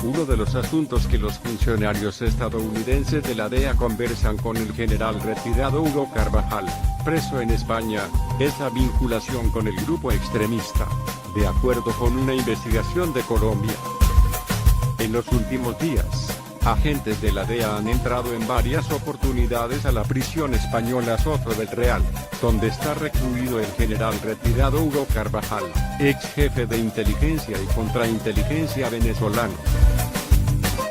Uno de los asuntos que los funcionarios estadounidenses de la DEA conversan con el general retirado Hugo Carvajal, preso en España, es la vinculación con el grupo extremista, de acuerdo con una investigación de Colombia. En los últimos días, agentes de la DEA han entrado en varias oportunidades a la prisión española Soto del Real, donde está recluido el general retirado Hugo Carvajal, ex jefe de inteligencia y contrainteligencia venezolano.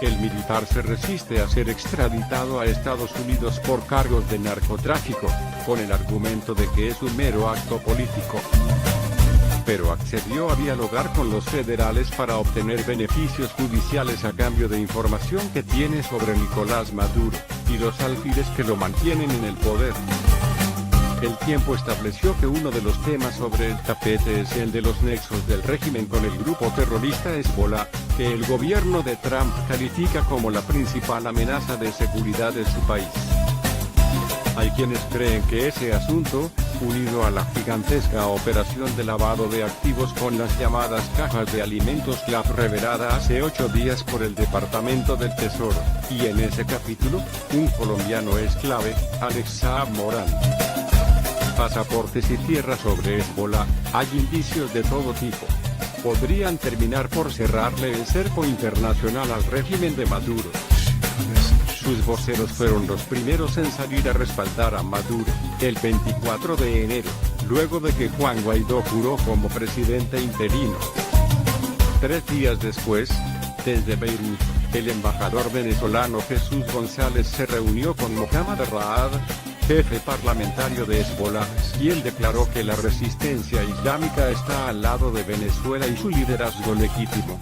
El militar se resiste a ser extraditado a Estados Unidos por cargos de narcotráfico, con el argumento de que es un mero acto político. Pero accedió a dialogar con los federales para obtener beneficios judiciales a cambio de información que tiene sobre Nicolás Maduro, y los alfiles que lo mantienen en el poder. El Tiempo estableció que uno de los temas sobre el tapete es el de los nexos del régimen con el grupo terrorista Hezbollah, que el gobierno de Trump califica como la principal amenaza de seguridad de su país. Hay quienes creen que ese asunto, unido a la gigantesca operación de lavado de activos con las llamadas cajas de alimentos CLAP revelada hace 8 días por el Departamento del Tesoro, y en ese capítulo, un colombiano es clave, Alex Saab Morán. Pasaportes y tierra sobre Hezbollah, hay indicios de todo tipo. Podrían terminar por cerrarle el cerco internacional al régimen de Maduro. Sus voceros fueron los primeros en salir a respaldar a Maduro, el 24 de enero, luego de que Juan Guaidó juró como presidente interino. 3 días después, desde Beirut, el embajador venezolano Jesús González se reunió con Mohammad Raad, jefe parlamentario de Hezbollah, y él declaró que la resistencia islámica está al lado de Venezuela y su liderazgo legítimo.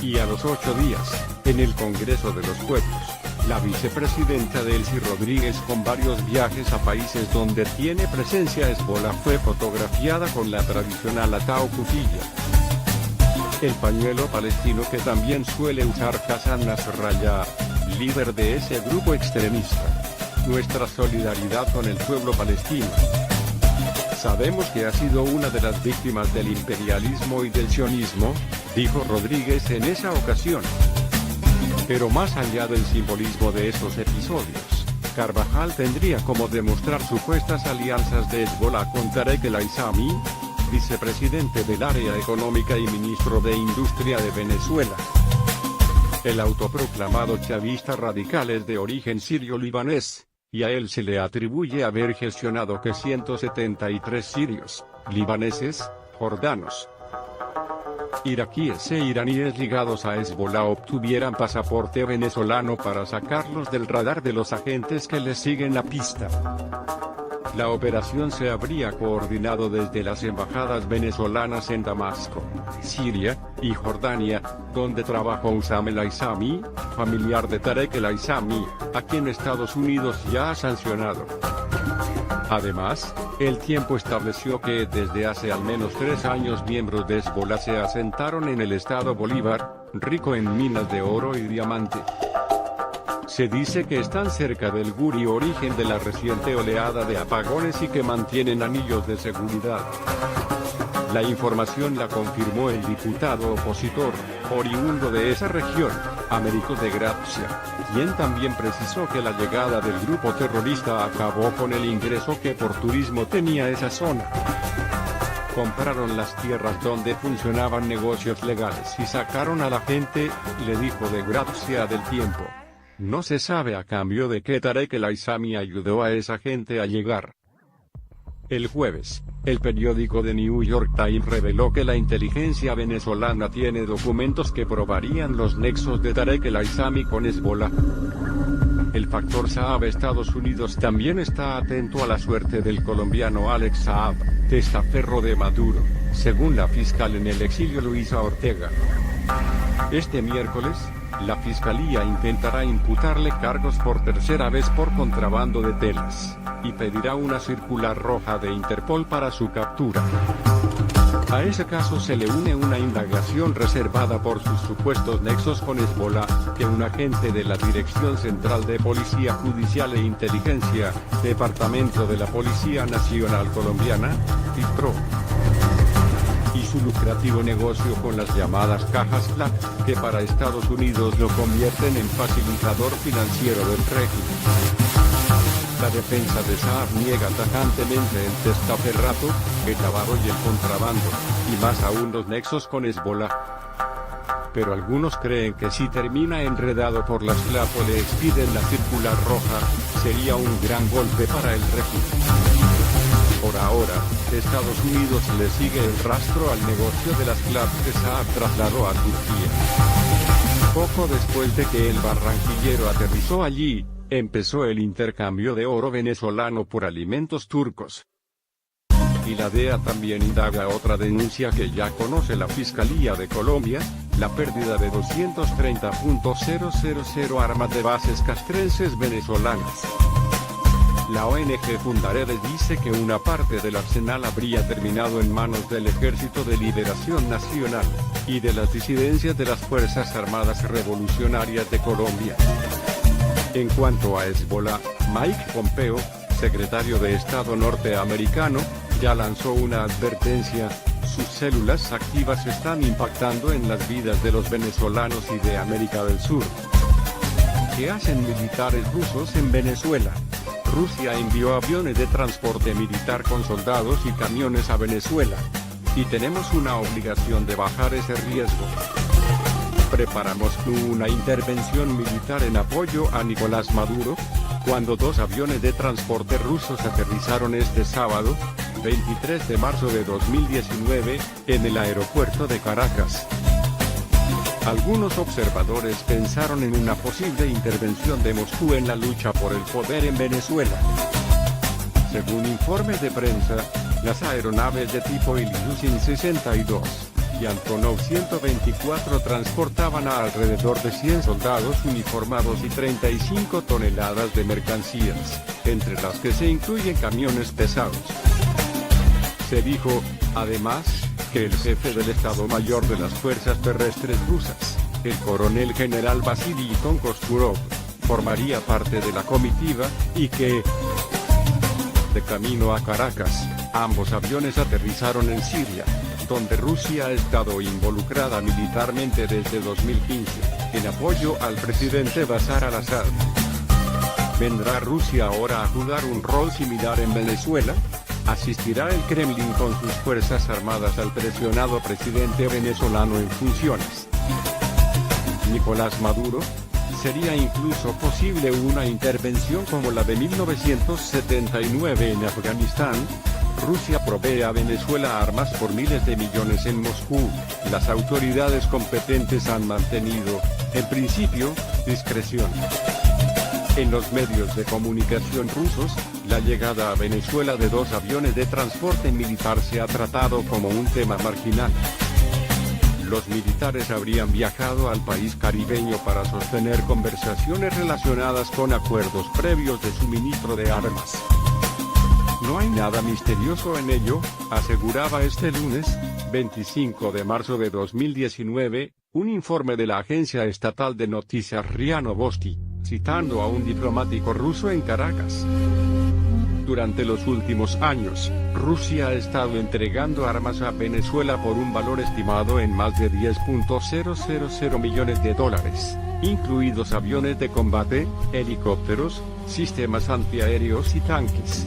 Y a los 8 días, en el Congreso de los Pueblos, la vicepresidenta Delcy Rodríguez, con varios viajes a países donde tiene presencia Hezbollah, fue fotografiada con la tradicional atao kufiyya, el pañuelo palestino que también suele usar Hassan Nasrallah, líder de ese grupo extremista. Nuestra solidaridad con el pueblo palestino. Sabemos que ha sido una de las víctimas del imperialismo y del sionismo, dijo Rodríguez en esa ocasión. Pero más allá del simbolismo de esos episodios, Carvajal tendría como demostrar supuestas alianzas de Hezbollah con Tarek El Aissami, vicepresidente del área económica y ministro de Industria de Venezuela. El autoproclamado chavista radical es de origen sirio-libanés, y a él se le atribuye haber gestionado que 173 sirios, libaneses, jordanos, iraquíes e iraníes ligados a Hezbollah obtuvieran pasaporte venezolano para sacarlos del radar de los agentes que les siguen la pista. La operación se habría coordinado desde las embajadas venezolanas en Damasco, Siria, y Jordania, donde trabajó Usama El Aissami, familiar de Tarek El Aissami, a quien Estados Unidos ya ha sancionado. Además, El Tiempo estableció que desde hace al menos 3 años miembros de Hezbollah se asentaron en el estado Bolívar, rico en minas de oro y diamante. Se dice que están cerca del Guri, origen de la reciente oleada de apagones, y que mantienen anillos de seguridad. La información la confirmó el diputado opositor, oriundo de esa región, Américo de Grazia, quien también precisó que la llegada del grupo terrorista acabó con el ingreso que por turismo tenía esa zona. Compraron las tierras donde funcionaban negocios legales y sacaron a la gente, le dijo de Grazia del Tiempo. No se sabe a cambio de qué Tarek El Aissami ayudó a esa gente a llegar. El jueves, el periódico The New York Times reveló que la inteligencia venezolana tiene documentos que probarían los nexos de Tarek El Aissami con Hezbollah. El factor Saab. Estados Unidos también está atento a la suerte del colombiano Alex Saab, testaferro de Maduro, según la fiscal en el exilio Luisa Ortega. Este miércoles, la fiscalía intentará imputarle cargos por tercera vez por contrabando de telas, y pedirá una circular roja de Interpol para su captura. A ese caso se le une una indagación reservada por sus supuestos nexos con Hezbollah, que un agente de la Dirección Central de Policía Judicial e Inteligencia, Departamento de la Policía Nacional Colombiana, filtró. y su lucrativo negocio con las llamadas cajas FLAC, que para Estados Unidos lo convierten en facilitador financiero del régimen. La defensa de Saab niega tajantemente el testaferrato, el lavado y el contrabando, y más aún los nexos con Hezbollah. Pero algunos creen que si termina enredado por las FLAC o le expiden la circular roja, sería un gran golpe para el régimen. Por ahora, Estados Unidos le sigue el rastro al negocio de las FLAC que Saab trasladó a Turquía. Poco después de que el barranquillero aterrizó allí, empezó el intercambio de oro venezolano por alimentos turcos. Y la DEA también indaga otra denuncia que ya conoce la Fiscalía de Colombia, la pérdida de 230.000 armas de bases castrenses venezolanas. La ONG Fundarede dice que una parte del arsenal habría terminado en manos del Ejército de Liberación Nacional, y de las disidencias de las Fuerzas Armadas Revolucionarias de Colombia. En cuanto a Hezbollah, Mike Pompeo, secretario de Estado norteamericano, ya lanzó una advertencia: sus células activas están impactando en las vidas de los venezolanos y de América del Sur. ¿Qué hacen militares rusos en Venezuela? Rusia envió aviones de transporte militar con soldados y camiones a Venezuela. Y tenemos una obligación de bajar ese riesgo. Preparamos una intervención militar en apoyo a Nicolás Maduro, cuando 2 aviones de transporte rusos aterrizaron este sábado, 23 de marzo de 2019, en el aeropuerto de Caracas. Algunos observadores pensaron en una posible intervención de Moscú en la lucha por el poder en Venezuela. Según informes de prensa, las aeronaves de tipo Ilyushin-62 y Antonov 124 transportaban a alrededor de 100 soldados uniformados y 35 toneladas de mercancías, entre las que se incluyen camiones pesados. Se dijo, además, que el jefe del Estado Mayor de las Fuerzas Terrestres Rusas, el coronel general Vasily Kosturov, formaría parte de la comitiva, y que, de camino a Caracas, ambos aviones aterrizaron en Siria, donde Rusia ha estado involucrada militarmente desde 2015, en apoyo al presidente Bashar al-Assad. ¿Vendrá Rusia ahora a jugar un rol similar en Venezuela? ¿Asistirá el Kremlin con sus fuerzas armadas al presionado presidente venezolano en funciones, Nicolás Maduro? ¿Sería incluso posible una intervención como la de 1979 en Afganistán? Rusia provee a Venezuela armas por miles de millones en Moscú. Las autoridades competentes han mantenido, en principio, discreción. En los medios de comunicación rusos, la llegada a Venezuela de 2 aviones de transporte militar se ha tratado como un tema marginal. Los militares habrían viajado al país caribeño para sostener conversaciones relacionadas con acuerdos previos de suministro de armas. No hay nada misterioso en ello, aseguraba este lunes, 25 de marzo de 2019, un informe de la agencia estatal de noticias RIA Novosti, citando a un diplomático ruso en Caracas. Durante los últimos años, Rusia ha estado entregando armas a Venezuela por un valor estimado en más de $10.000 millones, incluidos aviones de combate, helicópteros, sistemas antiaéreos y tanques.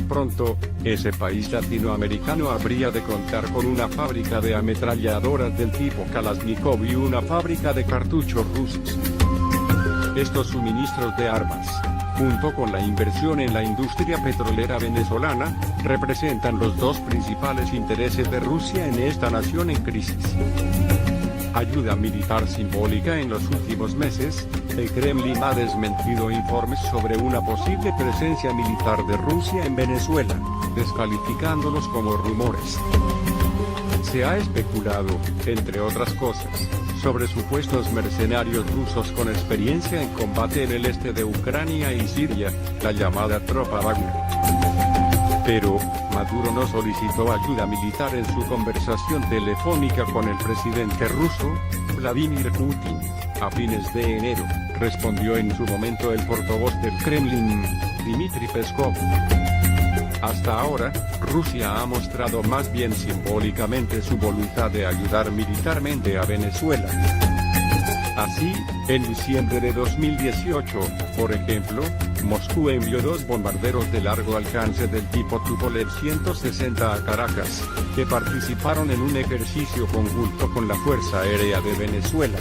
Pronto, ese país latinoamericano habría de contar con una fábrica de ametralladoras del tipo Kalashnikov y una fábrica de cartuchos rusos. Estos suministros de armas, junto con la inversión en la industria petrolera venezolana, representan los 2 principales intereses de Rusia en esta nación en crisis. Ayuda militar simbólica. En los últimos meses, el Kremlin ha desmentido informes sobre una posible presencia militar de Rusia en Venezuela, descalificándolos como rumores. Se ha especulado, entre otras cosas, sobre supuestos mercenarios rusos con experiencia en combate en el este de Ucrania y Siria, la llamada tropa Wagner. Pero, Maduro no solicitó ayuda militar en su conversación telefónica con el presidente ruso, Vladimir Putin, a fines de enero, respondió en su momento el portavoz del Kremlin, Dmitry Peskov. Hasta ahora, Rusia ha mostrado más bien simbólicamente su voluntad de ayudar militarmente a Venezuela. Así, en diciembre de 2018, por ejemplo, Moscú envió 2 bombarderos de largo alcance del tipo Tupolev 160 a Caracas, que participaron en un ejercicio conjunto con la Fuerza Aérea de Venezuela.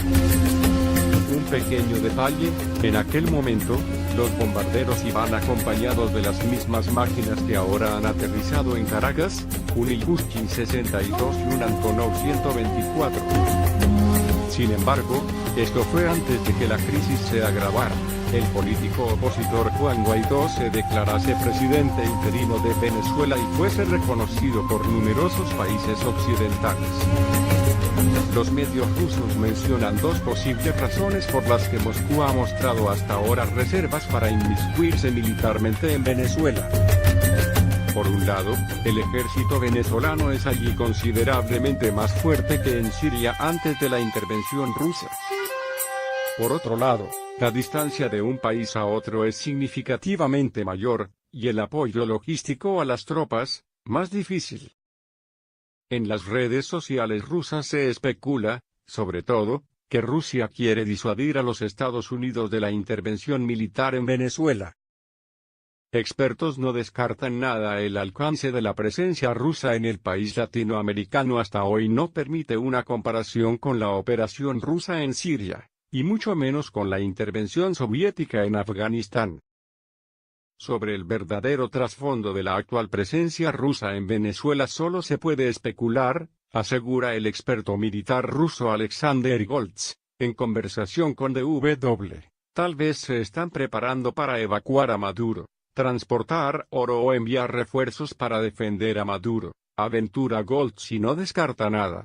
Un pequeño detalle, en aquel momento, los bombarderos iban acompañados de las mismas máquinas que ahora han aterrizado en Caracas, un Ilyushin 62 y un Antonov 124. Sin embargo, esto fue antes de que la crisis se agravara. El político opositor Juan Guaidó se declarase presidente interino de Venezuela y fuese reconocido por numerosos países occidentales. Los medios rusos mencionan 2 posibles razones por las que Moscú ha mostrado hasta ahora reservas para inmiscuirse militarmente en Venezuela. Por un lado, el ejército venezolano es allí considerablemente más fuerte que en Siria antes de la intervención rusa. Por otro lado, la distancia de un país a otro es significativamente mayor, y el apoyo logístico a las tropas, más difícil. En las redes sociales rusas se especula, sobre todo, que Rusia quiere disuadir a los Estados Unidos de la intervención militar en Venezuela. Expertos no descartan nada. El alcance de la presencia rusa en el país latinoamericano hasta hoy no permite una comparación con la operación rusa en Siria, y mucho menos con la intervención soviética en Afganistán. Sobre el verdadero trasfondo de la actual presencia rusa en Venezuela solo se puede especular, asegura el experto militar ruso Alexander Goltz, en conversación con DW. Tal vez se están preparando para evacuar a Maduro, transportar oro o enviar refuerzos para defender a Maduro, aventura Goltz, y no descarta nada.